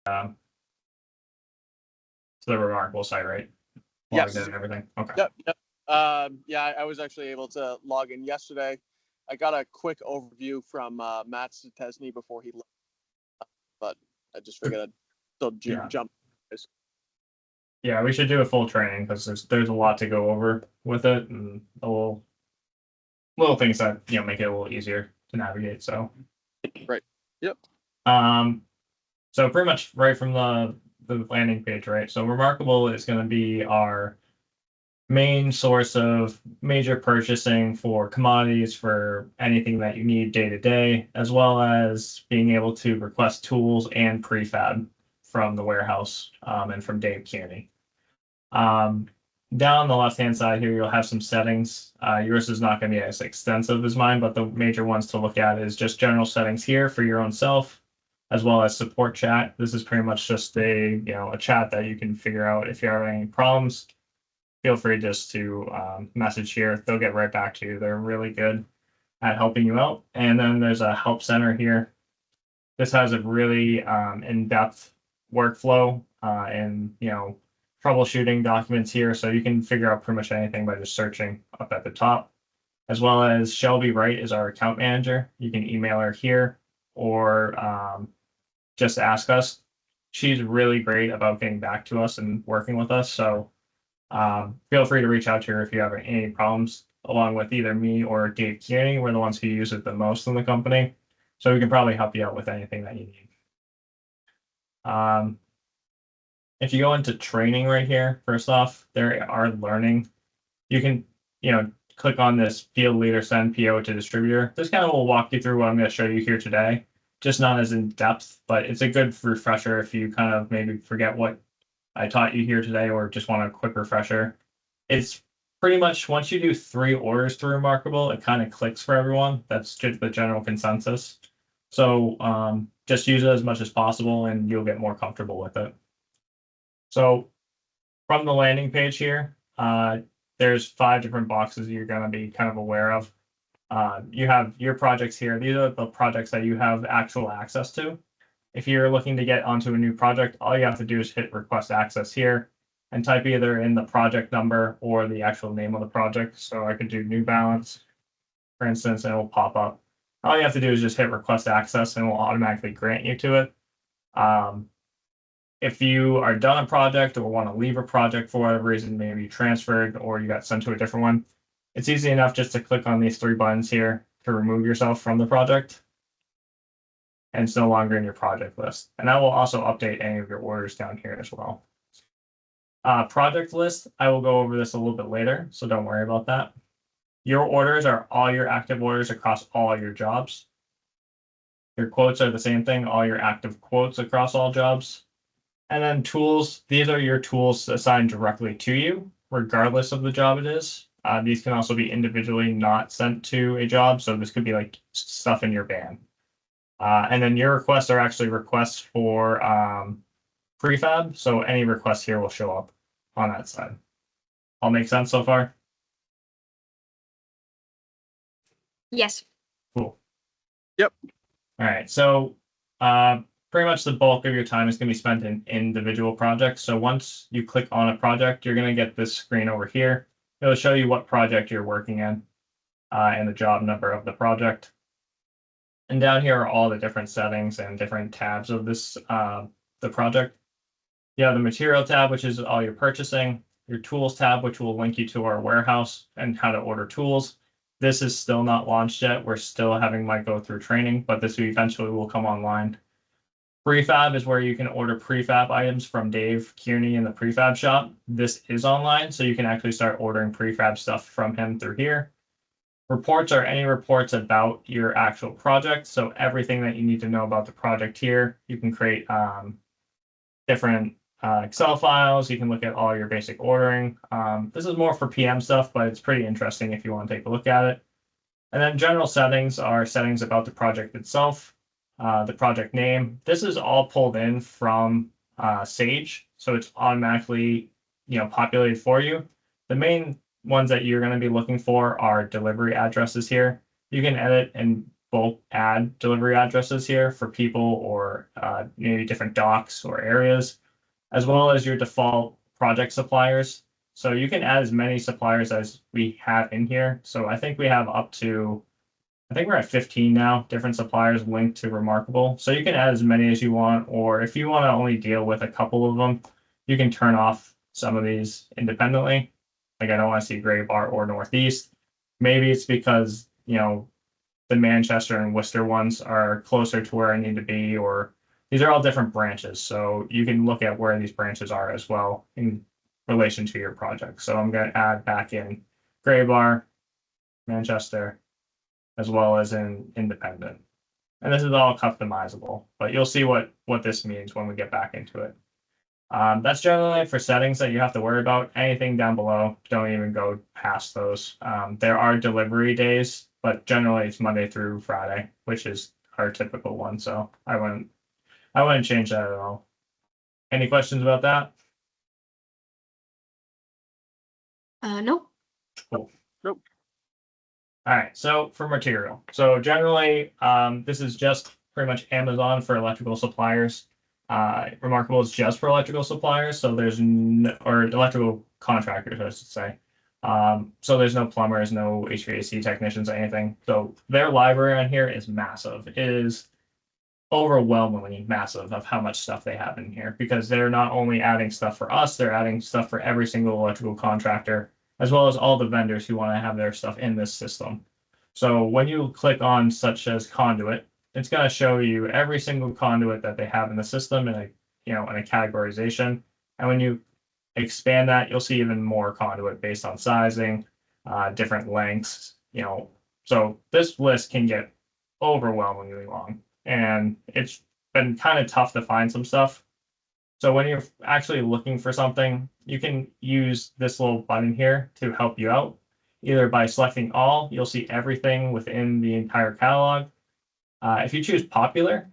to the Remarcable site, right? Logged in Yes. and everything. Okay. Yep. Yep. Yeah, I was actually able to log in yesterday. I got a quick overview from Matt Stesney before he left, but I just figured I'd still Yeah. jump. Yeah, we should do a full training because there's a lot to go over with it and a little things that make it a little easier to navigate. So Right. Yep. so pretty much right from the landing page, right? So Remarkable is going to be our main source of major purchasing for commodities for anything that you need day to day, as well as being able to request tools and prefab from the warehouse and from Dave Kearney. Down on the left-hand side here, you'll have some settings. Yours is not going to be as extensive as mine, but the major ones to look at is just general settings here for your own self, as well as support chat. This is pretty much just a chat that you can figure out if you have any problems. Feel free just to message here. They'll get right back to you. They're really good at helping you out. And then there's a help center here. This has a really in-depth workflow and troubleshooting documents here, so you can figure out pretty much anything by just searching up at the top. As well as Shelby Wright is our account manager. You can email her here or just ask us. She's really great about getting back to us and working with us. So feel free to reach out to her if you have any problems, along with either me or Dave Kearney. We're the ones who use it the most in the company. So we can probably help you out with anything that you need. If you go into training right here, first off, there are learning. You can, click on this field leader send PO to distributor. This kind of will walk you through what I'm going to show you here today. Just not as in depth, but it's a good refresher if you kind of maybe forget what I taught you here today or just want a quick refresher. It's pretty much once you do 3 orders through Remarkable, it kind of clicks for everyone. That's just the general consensus. So just use it as much as possible and you'll get more comfortable with it. So from the landing page here, there's 5 different boxes you're going to be kind of aware of. You have your projects here. These are the projects that you have actual access to. If you're looking to get onto a new project, all you have to do is hit request access here and type either in the project number or the actual name of the project. So I could do New Balance, for instance, and it will pop up. All you have to do is just hit request access and it will automatically grant you to it. If you are done a project or want to leave a project for whatever reason, maybe you transferred or you got sent to a different one, it's easy enough just to click on these 3 buttons here to remove yourself from the project. And it's no longer in your project list. And I will also update any of your orders down here as well. Project list, I will go over this a little bit later, so don't worry about that. Your orders are all your active orders across all your jobs. Your quotes are the same thing, all your active quotes across all jobs. And then tools, these are your tools assigned directly to you, regardless of the job it is. These can also be individually not sent to a job, so this could be like stuff in your van. And then your requests are actually requests for prefab, so any requests here will show up on that side. All make sense so far? Yes. Cool. Yep. All right, so pretty much the bulk of your time is going to be spent in individual projects. So once you click on a project, you're going to get this screen over here. It'll show you what project you're working in and the job number of the project. And down here are all the different settings and different tabs of this the project. You have the material tab, which is all your purchasing, your tools tab, which will link you to our warehouse and how to order tools. This is still not launched yet. We're still having Mike go through training, but this eventually will come online. Prefab is where you can order prefab items from Dave Kearney in the prefab shop. This is online, so you can actually start ordering prefab stuff from him through here. Reports are any reports about your actual project. So everything that you need to know about the project here, you can create different Excel files. You can look at all your basic ordering. This is more for PM stuff, but it's pretty interesting if you want to take a look at it. And then general settings are settings about the project itself, the project name. This is all pulled in from Sage, so it's automatically populated for you. The main ones that you're going to be looking for are delivery addresses here. You can edit and bulk add delivery addresses here for people or maybe different docks or areas, as well as your default project suppliers. So you can add as many suppliers as we have in here. So I think we have up to, I think we're at 15 now, different suppliers linked to Remarcable. So you can add as many as you want, or if you want to only deal with a couple of them, you can turn off some of these independently. Like I don't want to see Gray Bar or Northeast. Maybe it's because, the Manchester and Worcester ones are closer to where I need to be, or these are all different branches. So you can look at where these branches are as well in relation to your project. So I'm going to add back in Gray Bar, Manchester, as well as in Independent. And this is all customizable, but you'll see what this means when we get back into it. That's generally for settings that you have to worry about. Anything down below, don't even go past those. There are delivery days, but generally it's Monday through Friday, which is our typical one. So I wouldn't change that at all. Any questions about that? Nope. Cool. Nope. All right, so for material. So generally, this is just pretty much Amazon for electrical suppliers. Remarcable is just for electrical suppliers, so there's or electrical contractors, I should say. So there's no plumbers, no HVAC technicians, anything. So their library on here is massive. It is overwhelmingly massive of how much stuff they have in here because they're not only adding stuff for us, they're adding stuff for every single electrical contractor, as well as all the vendors who want to have their stuff in this system. So when you click on such as conduit, it's going to show you every single conduit that they have in the system in in a categorization. And when you expand that, you'll see even more conduit based on sizing, different lengths, So this list can get overwhelmingly long, and it's been kind of tough to find some stuff. So when you're actually looking for something, you can use this little button here to help you out. Either by selecting all, you'll see everything within the entire catalog. If you choose popular,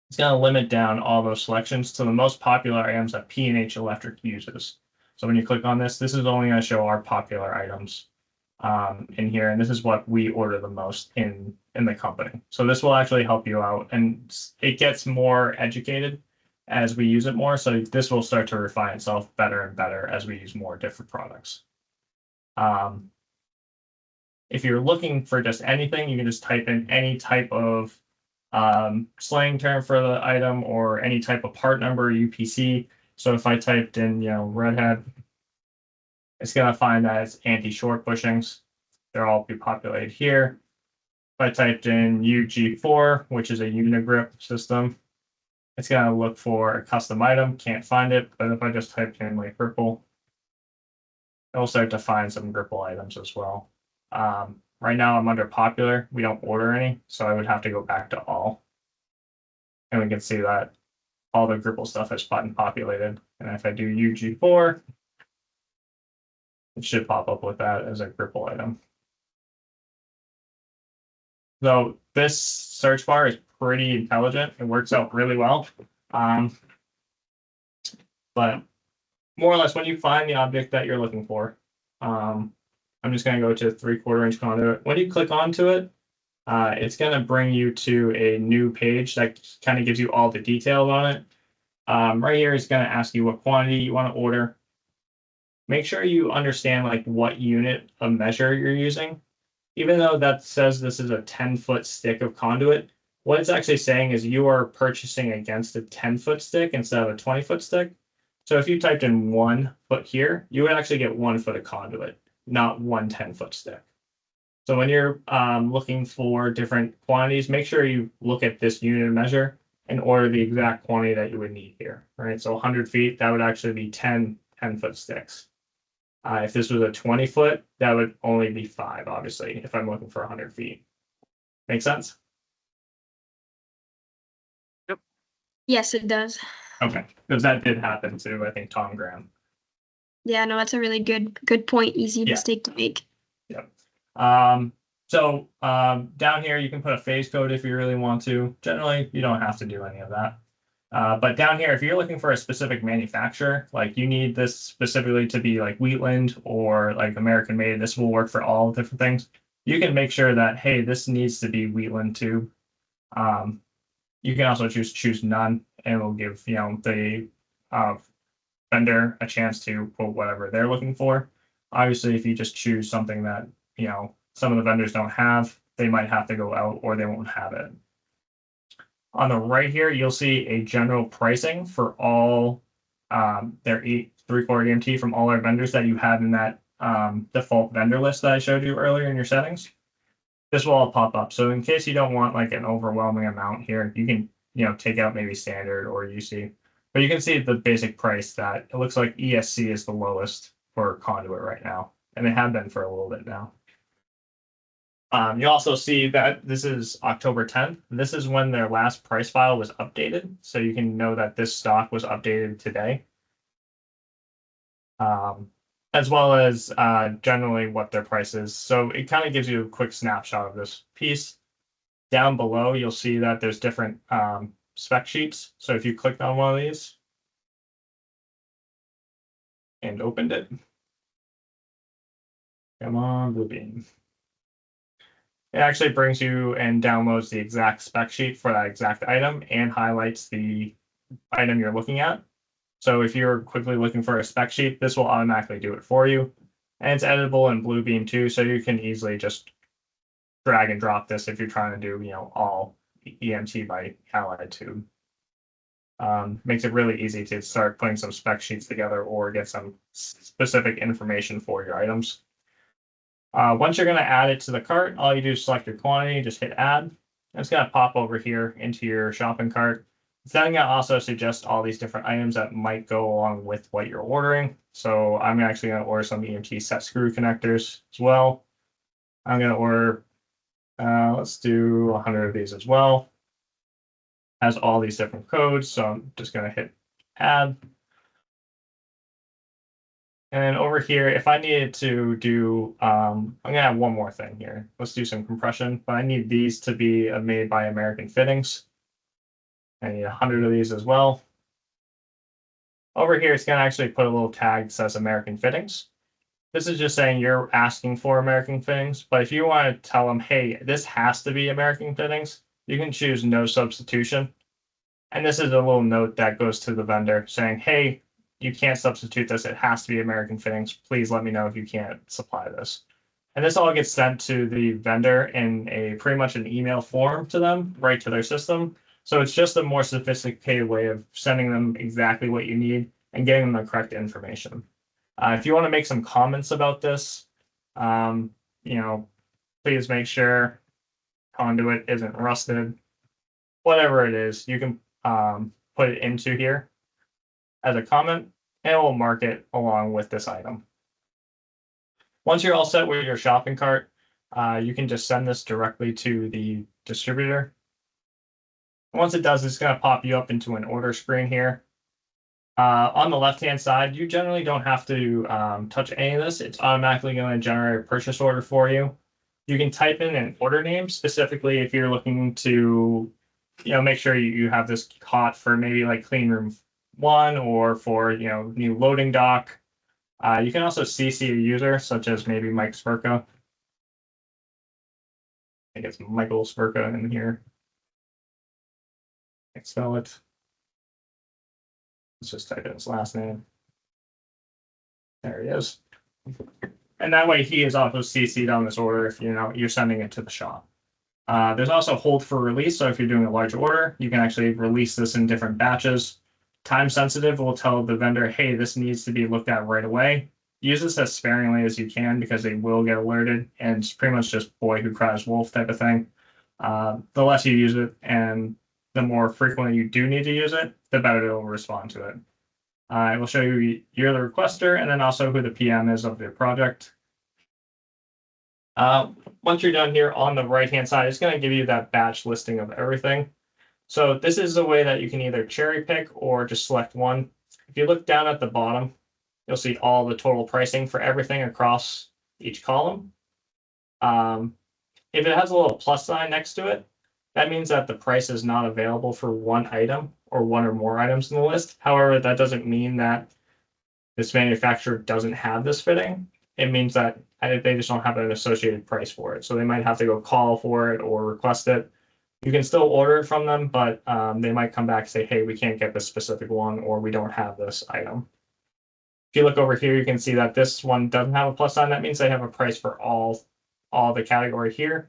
it's going to limit down all those selections to the most popular items that P&H Electric uses. So when you click on this, this is only going to show our popular items in here, and this is what we order the most in the company. So this will actually help you out, and it gets more educated as we use it more. So this will start to refine itself better and better as we use more different products. If you're looking for just anything, you can just type in any type of slang term for the item or any type of part number, UPC. So if I typed in, redhead, it's going to find that it's anti-short bushings. They'll all be populated here. If I typed in UG4, which is a unigrip system, it's going to look for a custom item. Can't find it, but if I just typed in like Gripple, it'll start to find some Gripple items as well. Right now I'm under popular. We don't order any, so I would have to go back to all. And we can see that all the Gripple stuff is button populated. And if I do UG4, it should pop up with that as a Gripple item. So this search bar is pretty intelligent. It works out really well. But more or less, when you find the object that you're looking for, I'm just going to go to 3/4 inch conduit. When you click onto it, it's going to bring you to a new page that kind of gives you all the details on it. Right here is going to ask you what quantity you want to order. Make sure you understand like what unit of measure you're using. Even though that says this is a 10-foot stick of conduit, what it's actually saying is you are purchasing against a 10-foot stick instead of a 20-foot stick. So if you typed in 1 foot here, you would actually get 1 foot of conduit, not one 10-foot stick. So when you're looking for different quantities, make sure you look at this unit of measure and order the exact quantity that you would need here, right? So 100 feet, that would actually be 10 10-foot sticks. If this was a 20-foot, that would only be 5, obviously, if I'm looking for 100 feet. Make sense? Yes, it does. Okay, because that did happen to, I think, Tom Graham. Yeah, no, that's a really good point. Easy Yeah. mistake to make. Yep. So down here, you can put a phase code if you really want to. Generally, you don't have to do any of that. But down here, if you're looking for a specific manufacturer, like you need this specifically to be like Wheatland or like American made, this will work for all different things. you can make sure that, hey, this needs to be Wheatland tube. You can also choose none, and it will give the vendor a chance to quote whatever they're looking for. Obviously, if you just choose something that some of the vendors don't have, they might have to go out or they won't have it. On the right here, you'll see a general pricing for all their 3/4 EMT from all our vendors that you have in that default vendor list that I showed you earlier in your settings. This will all pop up. So in case you don't want like an overwhelming amount here, you can take out maybe standard or UC. But you can see the basic price that it looks like ESC is the lowest for conduit right now, and they have been for a little bit now. You also see that this is October 10th. This is when their last price file was updated, so you can know that this stock was updated today. As well as generally what their price is. So it kind of gives you a quick snapshot of this piece. Down below, you'll see that there's different spec sheets. So if you clicked on one of these and opened it, come on, Bluebeam. It actually brings you and downloads the exact spec sheet for that exact item and highlights the item you're looking at. So if you're quickly looking for a spec sheet, this will automatically do it for you. And it's editable in Bluebeam too, so you can easily just drag and drop this if you're trying to do, all EMT by Allied Tube. Makes it really easy to start putting some spec sheets together or get some specific information for your items. Once you're going to add it to the cart, all you do is select your quantity, just hit add. And it's going to pop over here into your shopping cart. It's then going to also suggest all these different items that might go along with what you're ordering. So I'm actually going to order some EMT set screw connectors as well. I'm going to order, let's do 100 of these as well. Has all these different codes, so I'm just going to hit add. And over here, if I needed to do, I'm going to have one more thing here. Let's do some compression, but I need these to be made by American Fittings. I need 100 of these as well. Over here, it's going to actually put a little tag that says American Fittings. This is just saying you're asking for American Fittings, but if you want to tell them, hey, this has to be American Fittings, you can choose no substitution. And this is a little note that goes to the vendor saying, hey, you can't substitute this. It has to be American Fittings. Please let me know if you can't supply this. And this all gets sent to the vendor in a pretty much an email form to them, right to their system. So it's just a more sophisticated way of sending them exactly what you need and getting them the correct information. If you want to make some comments about this, please make sure conduit isn't rusted. Whatever it is, you can put it into here as a comment, and it will mark it along with this item. Once you're all set with your shopping cart, you can just send this directly to the distributor. Once it does, it's going to pop you up into an order screen here. On the left-hand side, you generally don't have to touch any of this. It's automatically going to generate a purchase order for you. You can type in an order name specifically if you're looking to make sure you have this caught for maybe like clean room 1 or for new loading dock. You can also CC a user such as maybe Mike Spurka. I think it's Michael Spurka in here. Can't spell it. Let's just type in his last name. There he is. And that way he is also CC'd on this order if you're sending it to the shop. There's also hold for release. So if you're doing a large order, you can actually release this in different batches. Time sensitive will tell the vendor, hey, this needs to be looked at right away. Use this as sparingly as you can because they will get alerted, and it's pretty much just boy who cries wolf type of thing. The less you use it and the more frequently you do need to use it, the better it will respond to it. I will show you you're the requester and then also who the PM is of the project. Once you're done here on the right-hand side, it's going to give you that batch listing of everything. So this is a way that you can either cherry pick or just select one. If you look down at the bottom, you'll see all the total pricing for everything across each column. If it has a little plus sign next to it, that means that the price is not available for one item or one or more items in the list. However, that doesn't mean that this manufacturer doesn't have this fitting. it means that they just don't have an associated price for it. So they might have to go call for it or request it. You can still order it from them, but they might come back and say, hey, we can't get this specific one, or we don't have this item. If you look over here, you can see that this one doesn't have a plus sign. That means they have a price for all the category here.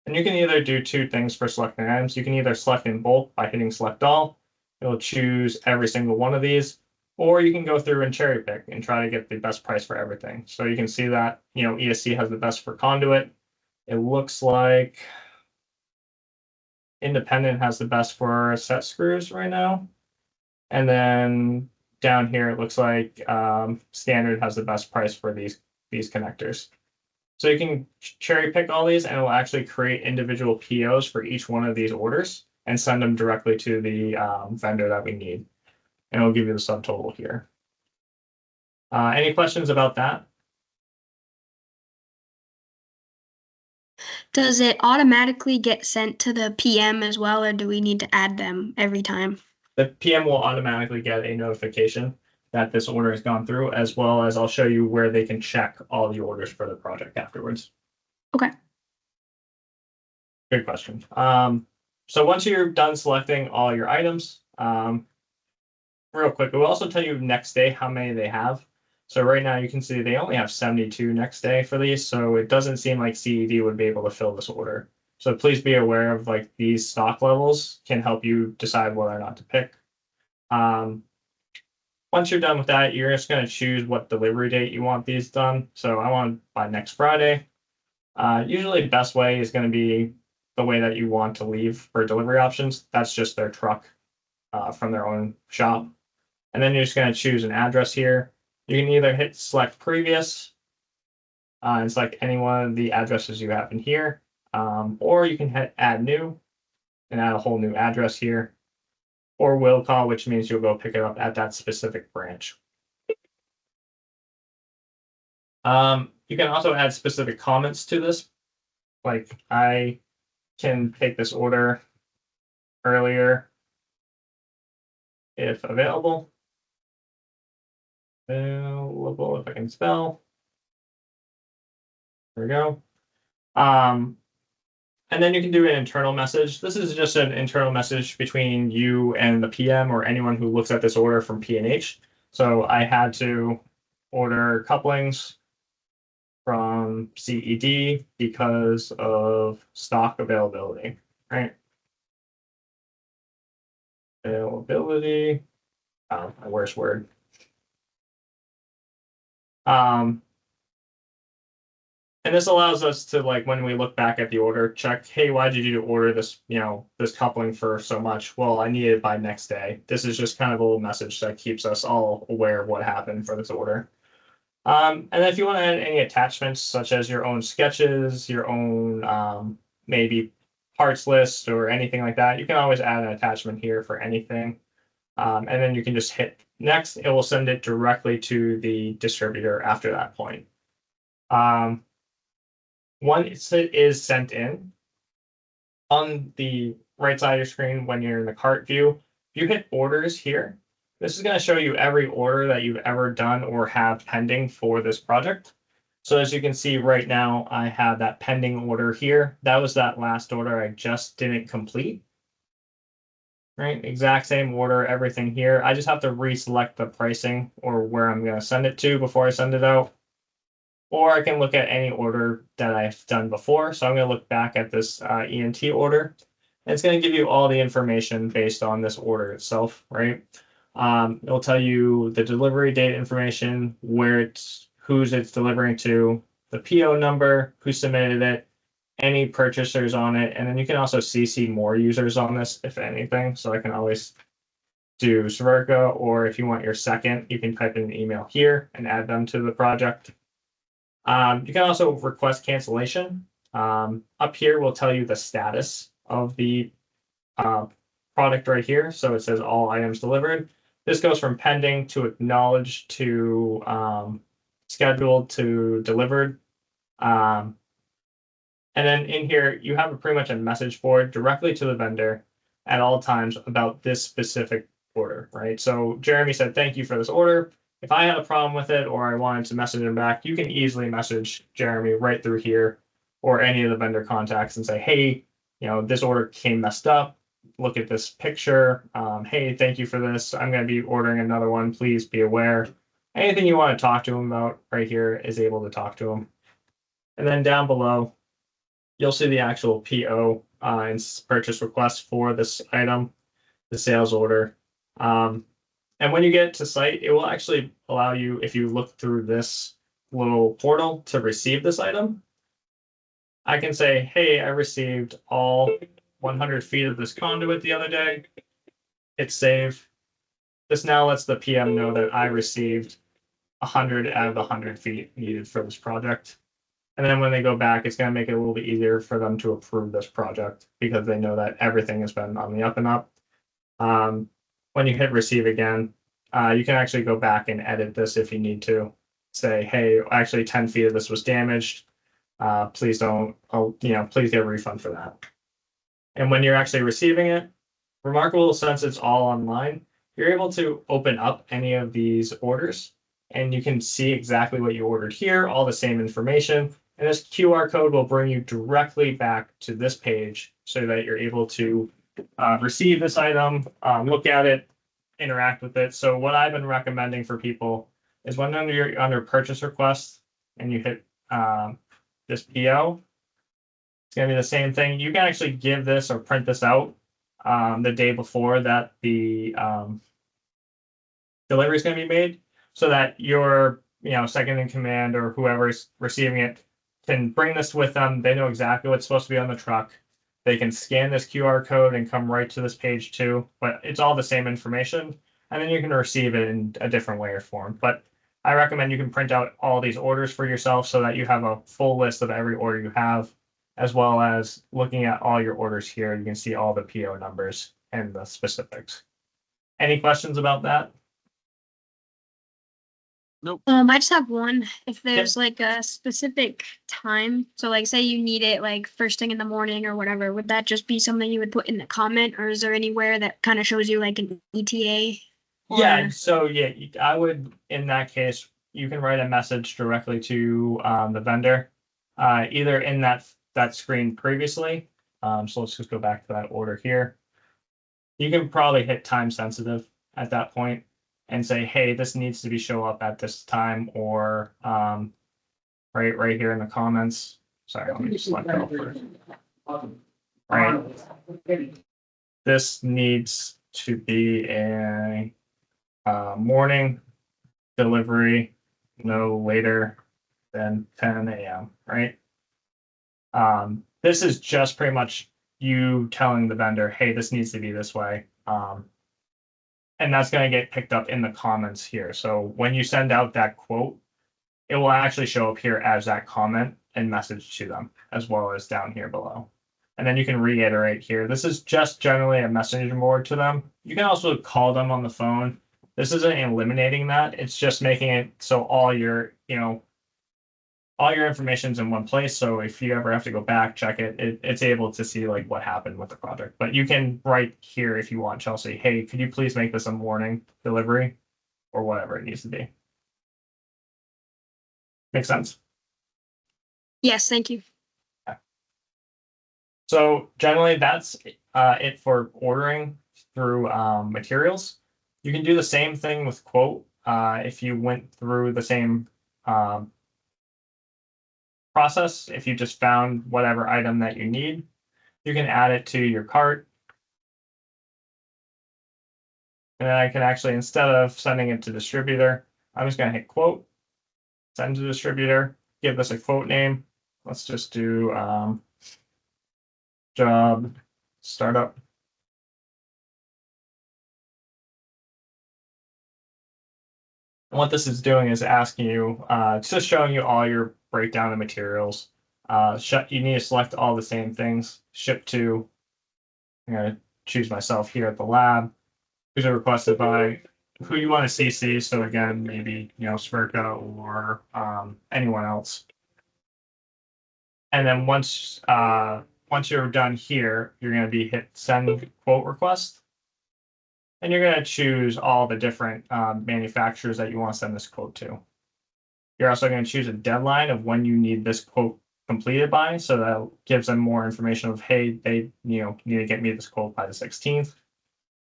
And you can either do two things for selecting items. You can either select in bulk by hitting select all. It'll choose every single one of these, or you can go through and cherry pick and try to get the best price for everything. So you can see that, ESC has the best for conduit. It looks like Independent has the best for set screws right now. And then down here, it looks like Standard has the best price for these connectors. So you can cherry pick all these, and it will actually create individual POs for each one of these orders and send them directly to the vendor that we need. And it'll give you the subtotal here. Any questions about that? Does it automatically get sent to the PM as well, or do we need to add them every time? The PM will automatically get a notification that this order has gone through, as well as I'll show you where they can check all the orders for the project afterwards. Okay. Good question. So once you're done selecting all your items, real quick, it will also tell you next day how many they have. So right now you can see they only have 72 next day for these, so it doesn't seem like CED would be able to fill this order. So please be aware of like these stock levels can help you decide whether or not to pick. Once you're done with that, you're just going to choose what delivery date you want these done. So I want by next Friday. Usually best way is going to be the way that you want to leave for delivery options. That's just their truck from their own shop. And then you're just going to choose an address here. You can either hit select previous and select any one of the addresses you have in here, or you can hit add new and add a whole new address here, or will call, which means you'll go pick it up at that specific branch. You can also add specific comments to this. Like I can take this order earlier if available. Available if I can spell. There we go. And then you can do an internal message. This is just an internal message between you and the PM or anyone who looks at this order from P&H. So I had to order couplings from CED because of stock availability, right? Availability, my worst word. And this allows us to, like, when we look back at the order, check, hey, why did you order this, this coupling for so much? Well, I need it by next day. This is just kind of a little message that keeps us all aware of what happened for this order. And then if you want to add any attachments, such as your own sketches, your own maybe parts list or anything like that, you can always add an attachment here for anything. And then you can just hit next. It will send it directly to the distributor after that point. Once it is sent in, on the right side of your screen when you're in the cart view, if you hit orders here, this is going to show you every order that you've ever done or have pending for this project. So as you can see right now, I have that pending order here. That was that last order I just didn't complete. Right, exact same order, everything here. I just have to reselect the pricing or where I'm going to send it to before I send it out. Or I can look at any order that I've done before. So I'm going to look back at this ENT order. And it's going to give you all the information based on this order itself, right? It'll tell you the delivery date information, who's it's delivering to, the PO number, who submitted it, any purchasers on it, and then you can also CC more users on this, if anything. So I can always do Cerverka, or if you want your second, you can type in an email here and add them to the project. You can also request cancellation. Up here will tell you the status of the product right here. So it says all items delivered. This goes from pending to acknowledged to scheduled to delivered. And then in here, you have pretty much a message board directly to the vendor at all times about this specific order, right? So Jeremy said, thank you for this order. if I had a problem with it or I wanted to message him back, you can easily message Jeremy right through here or any of the vendor contacts and say, hey, this order came messed up. Look at this picture. Hey, thank you for this. I'm going to be ordering another one. Please be aware. Anything you want to talk to him about right here is able to talk to him. And then down below, you'll see the actual PO and purchase request for this item, the sales order. And when you get to site, it will actually allow you, if you look through this little portal, to receive this item. I can say, hey, I received all 100 feet of this conduit the other day. Hit save. This now lets the PM know that I received 100 out of the 100 feet needed for this project. And then when they go back, it's going to make it a little bit easier for them to approve this project because they know that everything has been on the up and up. When you hit receive again, you can actually go back and edit this if you need to. Say, hey, actually 10 feet of this was damaged. Please don't, please get a refund for that. And when you're actually receiving it, Remarcable, since it's all online, you're able to open up any of these orders and you can see exactly what you ordered here, all the same information. And this QR code will bring you directly back to this page so that you're able to receive this item, look at it, interact with it. So what I've been recommending for people is when you're under purchase request and you hit this PO, it's going to be the same thing. You can actually give this or print this out the day before that the delivery is going to be made, so that your second in command or whoever's receiving it can bring this with them. They know exactly what's supposed to be on the truck. They can scan this QR code and come right to this page too, but it's all the same information. And then you can receive it in a different way or form. But I recommend you can print out all these orders for yourself so that you have a full list of every order you have, as well as looking at all your orders here. You can see all the PO numbers and the specifics. Any questions about that? Nope. I just have one. If there's like a specific time, so like say you need it like first thing in the morning or whatever, would that just be something you would put in the comment, or is there anywhere that kind of shows you like an ETA? Yeah, so yeah, I would, in that case, you can write a message directly to the vendor, either in that screen previously. So let's just go back to that order here. You can probably hit time sensitive at that point and say, hey, this needs to be show up at this time, or right here in the comments. Sorry, let me just select that first. Right. This needs to be a morning delivery, no later than 10 a.m. Right. This is just pretty much you telling the vendor, hey, this needs to be this way. And that's going to get picked up in the comments here. So when you send out that quote, it will actually show up here as that comment and message to them, as well as down here below. And then you can reiterate here. This is just generally a messenger board to them. You can also call them on the phone. This isn't eliminating that. It's just making it so all your information's in one place. So if you ever have to go back, check it, it's able to see like what happened with the project. But you can write here if you want, Chelsea, hey, could you please make this a morning delivery, or whatever it needs to be. Make sense? Yes, thank you. So generally that's it for ordering through materials. You can do the same thing with quote. If you went through the same process, if you just found whatever item that you need, you can add it to your cart. And then I can actually, instead of sending it to distributor, I'm just going to hit quote, send to distributor, give this a quote name. Let's just do job startup. And what this is doing is asking you, it's just showing you all your breakdown of materials. You need to select all the same things. Ship to, I'm going to choose myself here at the lab. Who's requested by, who you want to CC. So again, maybe, Smirka or anyone else. And then once you're done here, you're going to be hit send quote request. and you're going to choose all the different manufacturers that you want to send this quote to. You're also going to choose a deadline of when you need this quote completed by, so that gives them more information of, hey, they need to get me this quote by the 16th.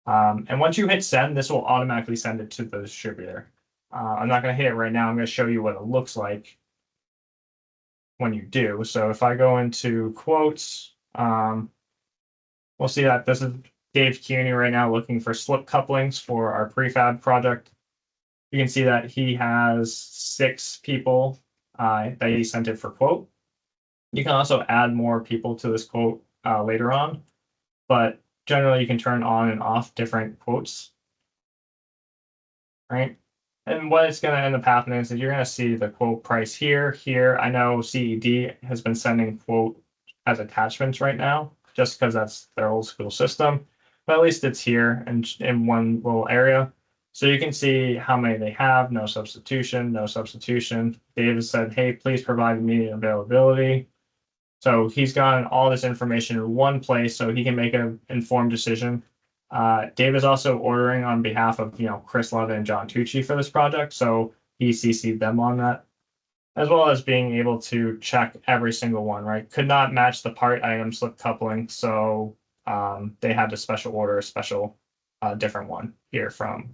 And once you hit send, this will automatically send it to the distributor. I'm not going to hit it right now. I'm going to show you what it looks like when you do. So if I go into quotes, we'll see that this is Dave Cuny right now looking for slip couplings for our prefab project. You can see that he has 6 people that he sent it for quote. You can also add more people to this quote later on, but generally you can turn on and off different quotes, right? And what it's going to end up happening is that you're going to see the quote price here. I know CED has been sending quote as attachments right now, just because that's their old school system, but at least it's here and in one little area. So you can see how many they have, no substitution, no substitution. David said, hey, please provide immediate availability. So he's gotten all this information in one place so he can make an informed decision. Dave is also ordering on behalf of Chris Levin and John Tucci for this project, so he CC'd them on that, as well as being able to check every single one. Right, could not match the part item slip coupling, so they had to special order a special different one here from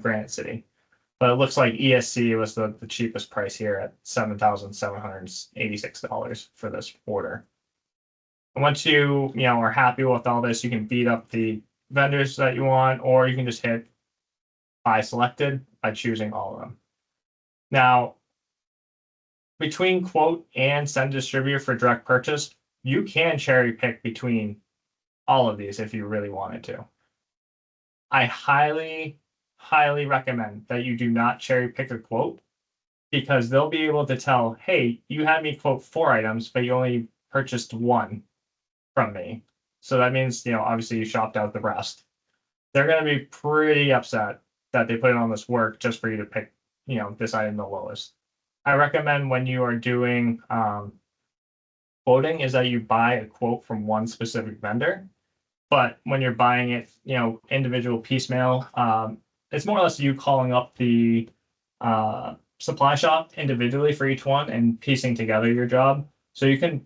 Granite City. But it looks like ESC was the cheapest price here at $7,786 for this order. And once you are happy with all this, you can beat up the vendors that you want, or you can just hit buy selected by choosing all of them. Now, between quote and send distributor for direct purchase, you can cherry pick between all of these if you really wanted to. I highly recommend that you do not cherry pick a quote, because they'll be able to tell, hey, you had me quote 4 items, but you only purchased 1 from me. So that means, obviously you shopped out the rest. They're going to be pretty upset that they put in all this work just for you to pick, this item the lowest. I recommend when you are doing quoting is that you buy a quote from one specific vendor. But when you're buying it, individual piecemeal, it's more or less you calling up the supply shop individually for each one and piecing together your job. So you can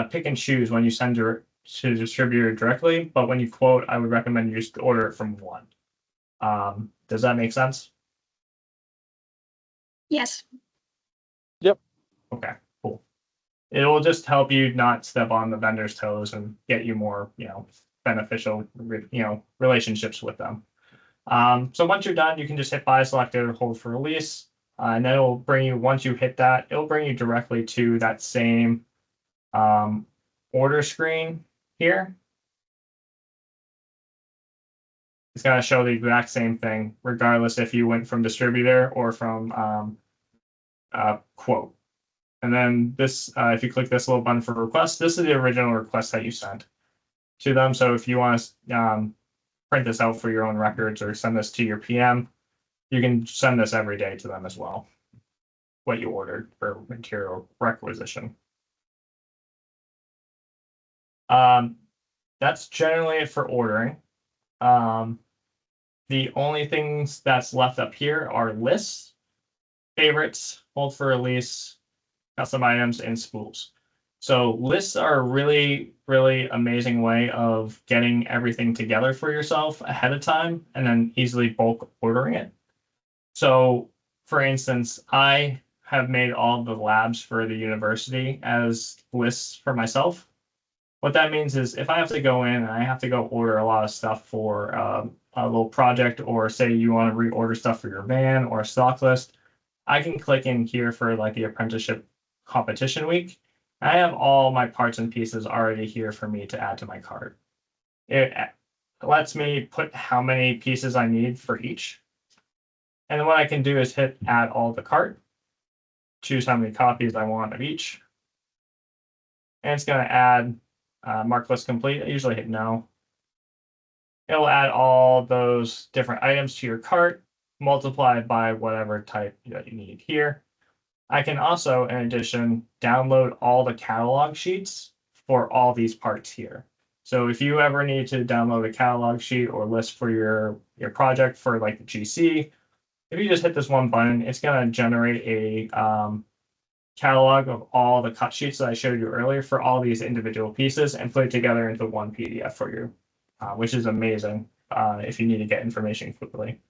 pick and choose when you send to the distributor directly, but when you quote, I would recommend you just order it from one. Does that make sense? Yes. Yep. Okay, cool. It will just help you not step on the vendor's toes and get you more, beneficial, relationships with them. So once you're done, you can just hit buy selected or hold for release. And then it'll bring you, once you hit that, it'll bring you directly to that same order screen here. It's going to show the exact same thing, regardless if you went from distributor or from quote. And then this, if you click this little button for request, this is the original request that you sent to them. So if you want to print this out for your own records or send this to your PM, you can send this every day to them as well, what you ordered for material requisition. That's generally it for ordering. The only things that's left up here are lists, favorites, hold for release, custom items, and spools. So lists are a really, really amazing way of getting everything together for yourself ahead of time and then easily bulk ordering it. So for instance, I have made all the labs for the university as lists for myself. What that means is if I have to go in and I have to go order a lot of stuff for a little project, or say you want to reorder stuff for your van or a stock list, I can click in here for like the apprenticeship competition week. I have all my parts and pieces already here for me to add to my cart. It lets me put how many pieces I need for each. And then what I can do is hit add all to cart, choose how many copies I want of each. And it's going to add mark list complete. I usually hit no. It'll add all those different items to your cart, multiplied by whatever type that you need here. I can also, in addition, download all the catalog sheets for all these parts here. So if you ever need to download a catalog sheet or list for your project for like the GC, if you just hit this one button, it's going to generate a catalog of all the cut sheets that I showed you earlier for all these individual pieces and put it together into one PDF for you, which is amazing if you need to get information quickly.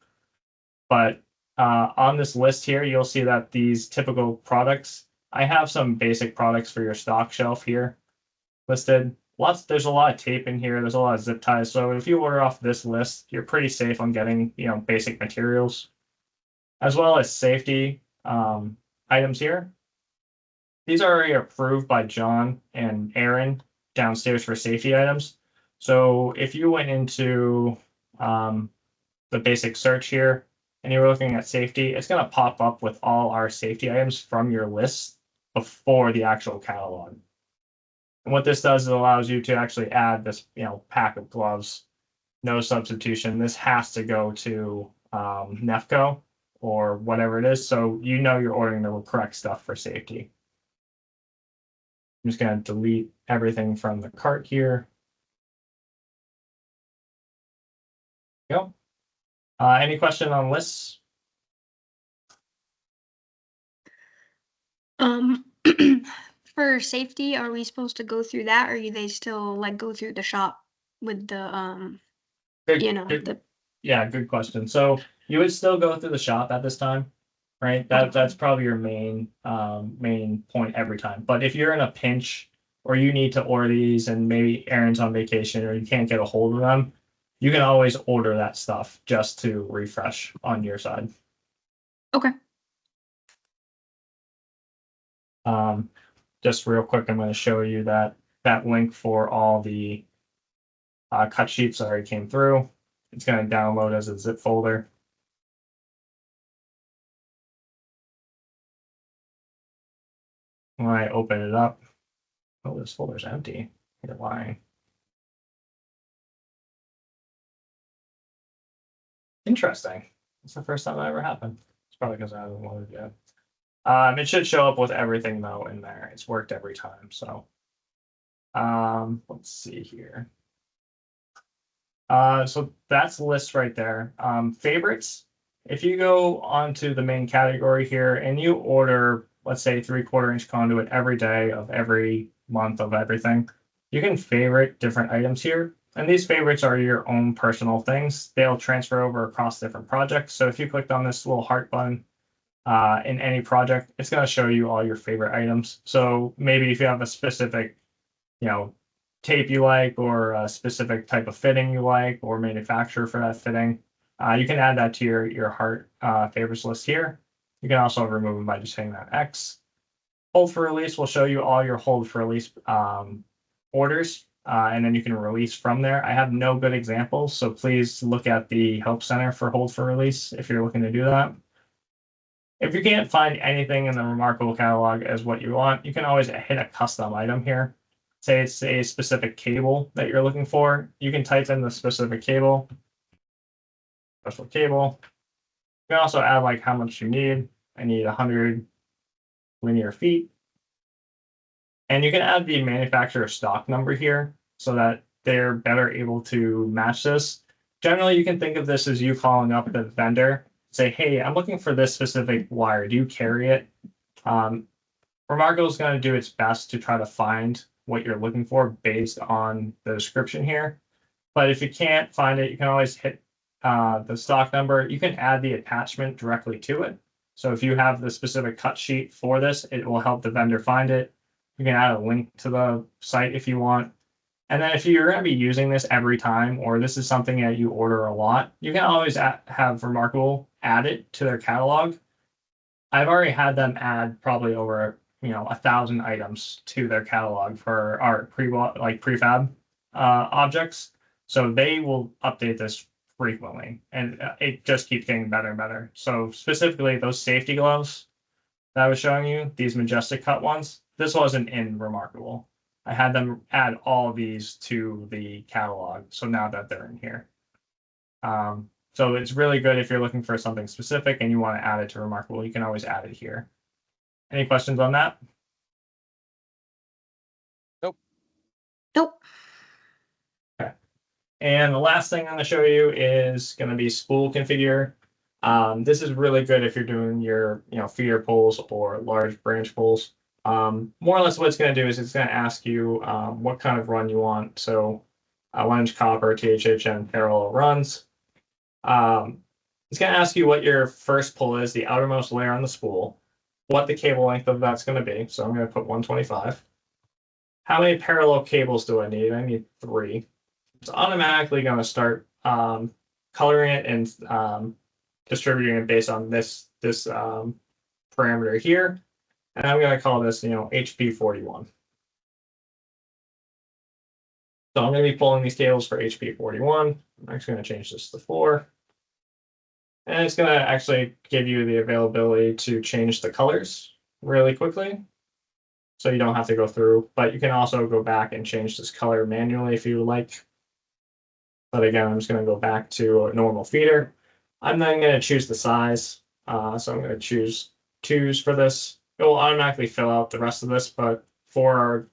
But on this list here, you'll see that these typical products, I have some basic products for your stock shelf here listed. There's a lot of tape in here. There's a lot of zip ties. So if you order off this list, you're pretty safe on getting, basic materials, as well as safety items here. These are already approved by John and Aaron downstairs for safety items. So if you went into the basic search here and you were looking at safety, it's going to pop up with all our safety items from your list before the actual catalog. And what this does is it allows you to actually add this, pack of gloves, no substitution. This has to go to Nefco or whatever it is. So you're ordering the correct stuff for safety. I'm just going to delete everything from the cart here. Go. Any question on lists? For safety, are we supposed to go through that, or do they still like go through the shop with the Yeah, good question. So you would still go through the shop at this time, right? That's probably your main point every time. But if you're in a pinch or you need to order these and maybe Aaron's on vacation or you can't get a hold of them, you can always order that stuff just to refresh on your side. Okay. Just real quick, I'm going to show you that link for all the cut sheets already came through. It's going to download as a zip folder. When I open it up, oh, this folder's empty. You're lying. Interesting. It's the first time that ever happened. It's probably because I haven't loaded yet. It should show up with everything though in there. It's worked every time. So, let's see here. So that's the list right there. Favorites. If you go onto the main category here and you order, let's say 3/4 inch conduit every day of every month of everything, you can favorite different items here. And these favorites are your own personal things. They'll transfer over across different projects. So if you clicked on this little heart button in any project, it's going to show you all your favorite items. So maybe if you have a specific, tape you like or a specific type of fitting you like or manufacturer for that fitting, you can add that to your heart favorites list here. You can also remove them by just hitting that X. Hold for release will show you all your hold for release orders, and then you can release from there. I have no good examples, so please look at the Help Center for hold for release if you're looking to do that. If you can't find anything in the Remarcable catalog as what you want, you can always hit a custom item here. Say it's a specific cable that you're looking for. You can type in the specific cable, special cable. You can also add like how much you need. I need 100 linear feet. And you can add the manufacturer stock number here so that they're better able to match this. Generally, you can think of this as you calling up the vendor, say, hey, I'm looking for this specific wire. Do you carry it? Remarcable is going to do its best to try to find what you're looking for based on the description here. But if you can't find it, you can always hit the stock number. You can add the attachment directly to it. So if you have the specific cut sheet for this, it will help the vendor find it. You can add a link to the site if you want. And then if you're going to be using this every time, or this is something that you order a lot, you can always have Remarcable add it to their catalog. I've already had them add probably over 1,000 items to their catalog for our prefab objects. So they will update this frequently, and it just keeps getting better and better. So specifically those safety gloves that I was showing you, these majestic cut ones, this wasn't in Remarcable. I had them add all of these to the catalog. So now that they're in here. So it's really good if you're looking for something specific and you want to add it to Remarcable, you can always add it here. Any questions on that? Nope. Nope. And the last thing I'm going to show you is going to be spool configure. This is really good if you're doing your feeder pulls or large branch pulls. More or less what it's going to do is it's going to ask you what kind of run you want. So 1-inch copper, THHN parallel runs. It's going to ask you what your first pull is, the outermost layer on the spool, what the cable length of that's going to be. So I'm going to put 125. How many parallel cables do I need? I need 3. It's automatically going to start coloring it and distributing it based on this parameter here. And I'm going to call this, HP41. So I'm going to be pulling these cables for HP41. I'm actually going to change this to 4. And it's going to actually give you the availability to change the colors really quickly. So you don't have to go through, but you can also go back and change this color manually if you would like. But again, I'm just going to go back to a normal feeder. I'm then going to choose the size. So I'm going to choose 2s for this. It will automatically fill out the rest of this, but for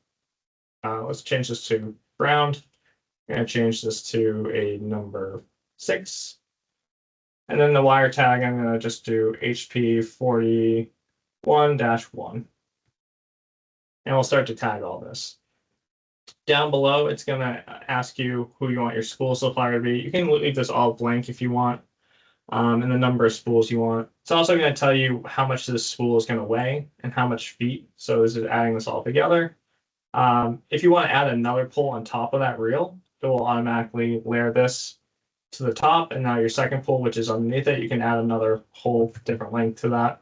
our, let's change this to ground. I'm going to change this to a number 6. And then the wire tag, I'm going to just do HP41-1. And we'll start to tag all this. Down below, it's going to ask you who you want your spool supplier to be. You can leave this all blank if you want, and the number of spools you want. It's also going to tell you how much this spool is going to weigh and how much feet. So this is adding this all together. If you want to add another pull on top of that reel, it will automatically layer this to the top, and now your second pull, which is underneath it, you can add another whole different length to that.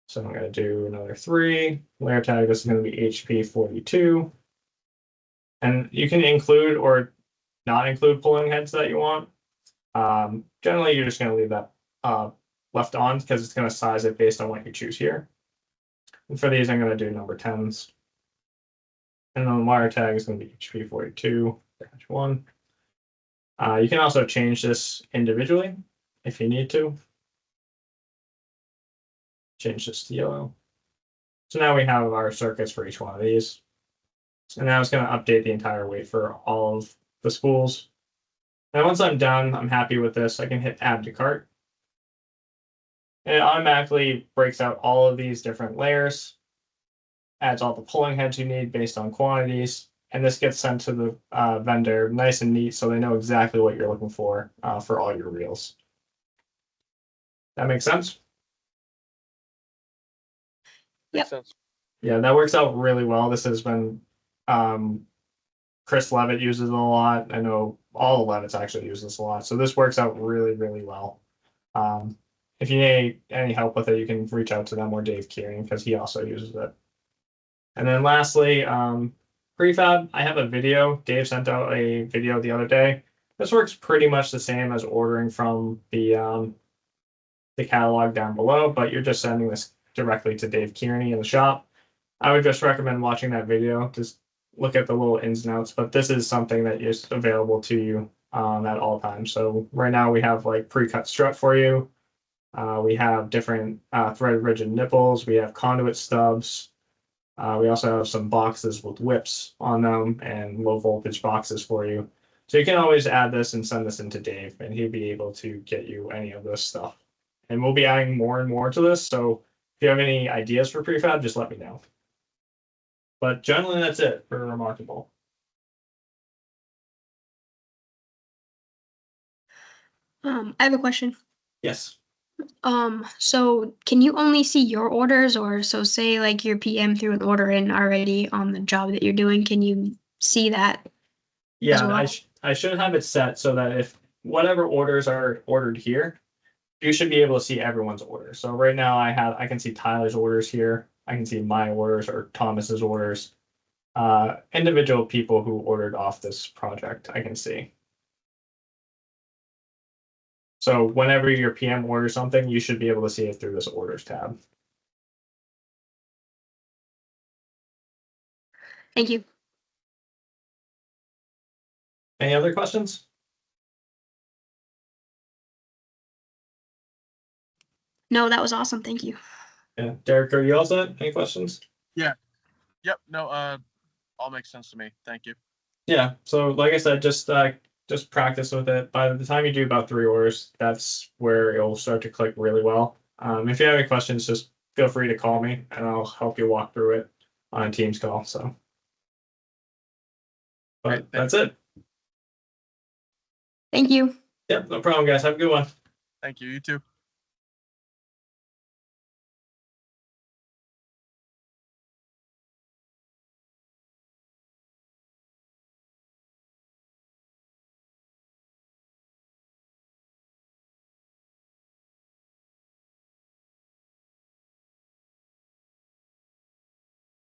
So I'm going to do another 3. Layer tag, this is going to be HP42. And you can include or not include pulling heads that you want. Generally, you're just going to leave that left on because it's going to size it based on what you choose here. And for these, I'm going to do number 10s. And then the wire tag is going to be HP42-1. You can also change this individually if you need to. Change this to yellow. So now we have our circuits for each one of these. And now it's going to update the entire weight for all of the spools. Now once I'm done, I'm happy with this, I can hit add to cart. And it automatically breaks out all of these different layers, adds all the pulling heads you need based on quantities, and this gets sent to the vendor nice and neat so they know exactly what you're looking for all your reels. That makes sense? Makes sense. Yeah, that works out really well. This has been Chris Levitt uses it a lot. I know all the Levitts actually use this a lot. So this works out really, really well. If you need any help with it, you can reach out to them or Dave Kearing because he also uses it. And then lastly, prefab, I have a video. Dave sent out a video the other day. This works pretty much the same as ordering from the catalog down below, but you're just sending this directly to Dave Kearney in the shop. I would just recommend watching that video. Just look at the little ins and outs, but this is something that is available to you at all times. So right now we have like pre-cut strut for you. We have different threaded rigid nipples. We have conduit stubs. We also have some boxes with whips on them and low voltage boxes for you. So you can always add this and send this into Dave, and he'd be able to get you any of this stuff. And we'll be adding more and more to this. So if you have any ideas for prefab, just let me know. But generally, that's it for Remarcable. I have a question. Yes. So can you only see your orders, or so say like your PM threw an order in already on the job that you're doing, can you see that? Yeah, well? I should have it set so that if whatever orders are ordered here, you should be able to see everyone's orders. So right now I can see Tyler's orders here. I can see my orders or Thomas's orders. Individual people who ordered off this project, I can see. So whenever your PM orders something, you should be able to see it through this orders tab. Thank you. Any other questions? No, that was awesome. Thank you. Yeah, Derek, are you all set? Any questions? Yep. No. All makes sense to me. Thank you. Yeah. So like I said, just practice with it. By the time you do about 3 orders, that's where it'll start to click really well. If you have any questions, just feel free to call me and I'll help you walk through it on a Teams call. So, but that's it. Thank you. Yep, no problem, guys. Have a good one. Thank you. You too.